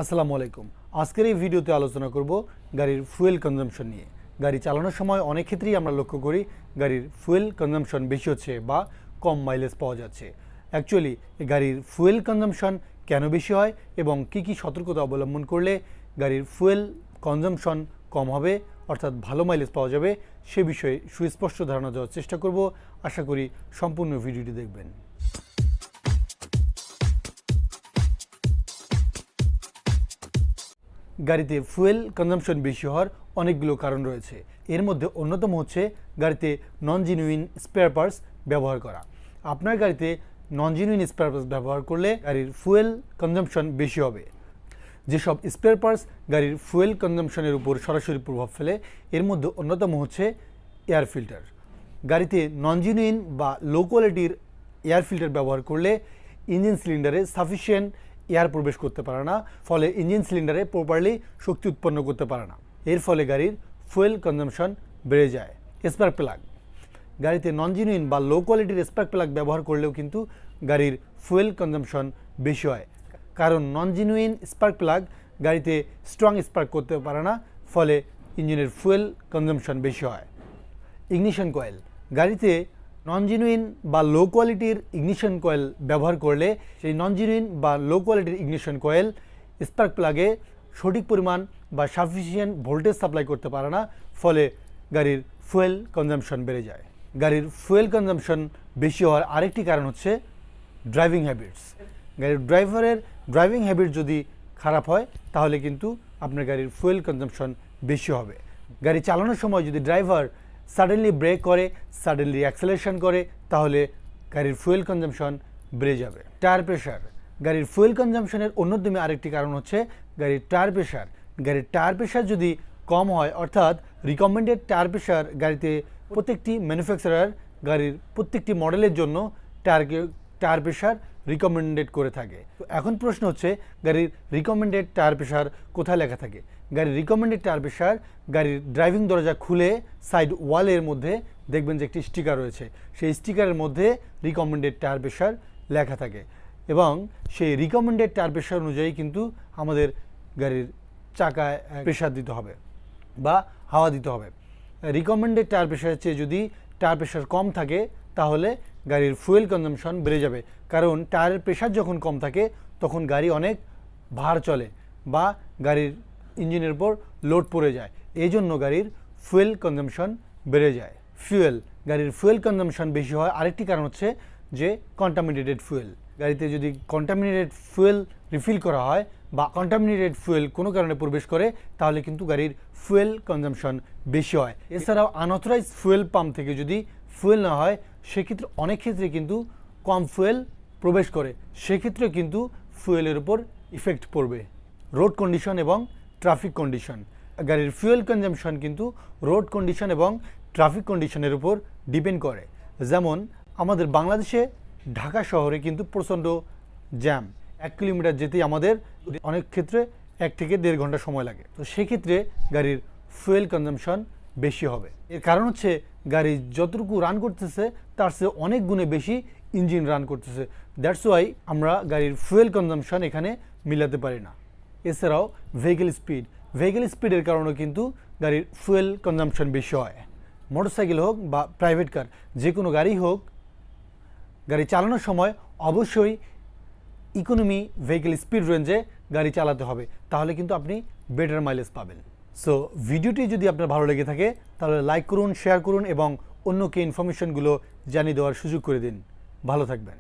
আসসালামু আলাইকুম। আজকের এই ভিডিওতে আলোচনা করব গাড়ির ফুয়েল কনজাম্পশন নিয়ে। গাড়ি চালানোর সময় অনেক ক্ষেত্রেই আমরা লক্ষ্য করি গাড়ির ফুয়েল কনজাম্পশন বেশি হচ্ছে বা কম মাইলেজ পাওয়া যাচ্ছে। অ্যাকচুয়ালি গাড়ির ফুয়েল কনজাম্পশন কেন বেশি হয় এবং কী সতর্কতা অবলম্বন করলে গাড়ির ফুয়েল কনজাম্পশন কম হবে অর্থাৎ ভালো মাইলেজ পাওয়া যাবে সে বিষয়ে সুস্পষ্ট ধারণা দেওয়ার চেষ্টা করব। আশা করি সম্পূর্ণ ভিডিওটি দেখবেন। গাড়িতে ফুয়েল কনজাম্পশন বেশি হওয়ার অনেকগুলো কারণ রয়েছে। এর মধ্যে অন্যতম হচ্ছে গাড়িতে নন জেনুইন স্পেয়ার পার্টস ব্যবহার করা। আপনার গাড়িতে নন জেনুইন স্পেয়ার পার্টস ব্যবহার করলে গাড়ির ফুয়েল কনজাম্পশন বেশি হবে। যেসব স্পেয়ার পার্টস গাড়ির ফুয়েল কনজাম্পশনের উপর সরাসরি প্রভাব ফেলে এর মধ্যে অন্যতম হচ্ছে এয়ার ফিল্টার। গাড়িতে নন জেনুইন বা লো কোয়ালিটির এয়ার ফিল্টার ব্যবহার করলে ইঞ্জিন সিলিন্ডারে সাফিসিয়েন্ট এয়ার প্রবেশ করতে পারে না, ফলে ইঞ্জিন সিলিন্ডারে প্রপারলি শক্তি উৎপন্ন করতে পারে না। এর ফলে গাড়ির ফুয়েল কনজাম্পশন বেড়ে যায়। স্পার্ক প্লাগ, গাড়িতে নন জেনুইন বা লো কোয়ালিটির স্পার্ক প্লাগ ব্যবহার করলেও কিন্তু গাড়ির ফুয়েল কনজাম্পশন বেশি হয়, কারণ নন জেনুইন স্পার্ক প্লাগ গাড়িতে স্ট্রং স্পার্ক করতে পারে না, ফলে ইঞ্জিনের ফুয়েল কনজাম্পশন বেশি হয়। ইগনিশন কয়েল, গাড়িতে নন জেনুইন বা লো কোয়ালিটির ইগনিশন কয়েল ব্যবহার করলে সেই নন জেনুইন বা লো কোয়ালিটির ইগনিশন কয়েল স্পার্ক প্লাগে সঠিক পরিমাণ বা সাফিসিয়েন্ট ভোল্টেজ সাপ্লাই করতে পারে না, ফলে গাড়ির ফুয়েল কনজাম্পশন বেড়ে যায়। গাড়ির ফুয়েল কনজাম্পশন বেশি হওয়ার আরেকটি কারণ হচ্ছে ড্রাইভিং হ্যাবিটস। গাড়ির ড্রাইভারের ড্রাইভিং হ্যাবিট যদি খারাপ হয় তাহলে কিন্তু আপনার গাড়ির ফুয়েল কনজাম্পশন বেশি হবে। গাড়ি চালানোর সময় যদি ড্রাইভার সাডেনলি ব্রেক করে, সাডেনলি অ্যাক্সেলারেশন করে, তাহলে গাড়ির ফুয়েল কনজাম্পশন বেড়ে যাবে। টায়ার প্রেশার, গাড়ির ফুয়েল কনজাম্পশনের অন্যতম আরেকটি কারণ হচ্ছে গাড়ির টায়ার প্রেশার। গাড়ির টায়ার প্রেশার যদি কম হয়, অর্থাৎ রিকমেন্ডেড টায়ার প্রেশার গাড়িতে প্রত্যেকটি ম্যানুফ্যাকচারার গাড়ির প্রত্যেকটি মডেলের জন্য টায়ার প্রেশার রিকমেন্ডেড করে থাকে। তো এখন প্রশ্ন হচ্ছে গাড়ির রিকমেন্ডেড টায়ার প্রেশার কোথায় লেখা থাকে? গাড়ির রিকমেন্ডেড টায়ার প্রেশার গাড়ির ড্রাইভিং দরজা খুলে সাইড ওয়ালের মধ্যে দেখবেন যে একটি স্টিকার রয়েছে, সেই স্টিকারের মধ্যে রিকমেন্ডেড টায়ার প্রেশার লেখা থাকে এবং সেই রিকমেন্ডেড টায়ার প্রেশার অনুযায়ী কিন্তু আমাদের গাড়ির চাকায় প্রেশার দিতে হবে বা হাওয়া দিতে হবে। রিকমেন্ডেড টায়ার প্রেশারের চেয়ে যদি টায়ার প্রেশার কম থাকে তাহলে গাড়ির ফুয়েল কনজাম্পশন বেড়ে যাবে, কারণ টায়ারের প্রেশার যখন কম থাকে তখন গাড়ি অনেক ভার চলে বা গাড়ির ইঞ্জিনের উপর লোড পড়ে যায়, এই জন্য গাড়ির ফুয়েল কনজাম্পশন বেড়ে যায়। ফুয়েল, গাড়ির ফুয়েল কনজাম্পশন বেশি হয় আরেকটি কারণ হচ্ছে যে কন্টামিনেটেড ফুয়েল। গাড়িতে যদি কন্টামিনেটেড ফুয়েল রিফিল করা হয় বা কন্টামিনেটেড ফুয়েল কোনো কারণে প্রবেশ করে তাহলে কিন্তু গাড়ির ফুয়েল কনজাম্পশন বেশি হয়। এছাড়াও আনঅথরাইজ ফুয়েল পাম্প থেকে যদি ফুয়েল না হয় সেক্ষেত্রে অনেক ক্ষেত্রে কিন্তু কম ফুয়েল প্রবেশ করে, সেক্ষেত্রে কিন্তু ফুয়েলের উপর ইফেক্ট পড়বে। রোড কন্ডিশন এবং ট্রাফিক কন্ডিশন, গাড়ির ফুয়েল কনজাম্পশন কিন্তু রোড কন্ডিশন এবং ট্রাফিক কন্ডিশনের উপর ডিপেন্ড করে। যেমন আমাদের বাংলাদেশে ঢাকা শহরে কিন্তু প্রচণ্ড জ্যাম, 1 কিলোমিটার যেতেই আমাদের অনেক ক্ষেত্রে 1 থেকে 1.5 ঘন্টা সময় লাগে। তো সেক্ষেত্রে গাড়ির ফুয়েল কনজাম্পশন বেশি হবে। এর কারণ হচ্ছে গাড়ি যতটুকু রান করতেছে তার চেয়ে অনেক গুণে বেশি ইঞ্জিন রান করতেছে। দ্যাটস ওয়াই আমরা গাড়ির ফুয়েল কনজাম্পশন এখানে মিলাতে পারি না। এছাড়াও ভেহিকেল স্পিডের কারণেও কিন্তু গাড়ির ফুয়েল কনজাম্পশন বেশি হয়। মোটরসাইকেল হোক বা প্রাইভেট কার, যে কোনো গাড়ি হোক, গাড়ি চালানোর সময় অবশ্যই ইকোনমি ভেহিকেল স্পিড রেঞ্জে গাড়ি চালাতে হবে, তাহলে কিন্তু আপনি বেটার মাইলেজ পাবেন। সো ভিডিওটি যদি আপনার ভালো লেগে থাকে তাহলে লাইক করুন, শেয়ার করুন এবং অন্যকে ইনফরমেশনগুলো জানিয়ে দেওয়ার সুযোগ করে দিন। ভালো থাকবেন।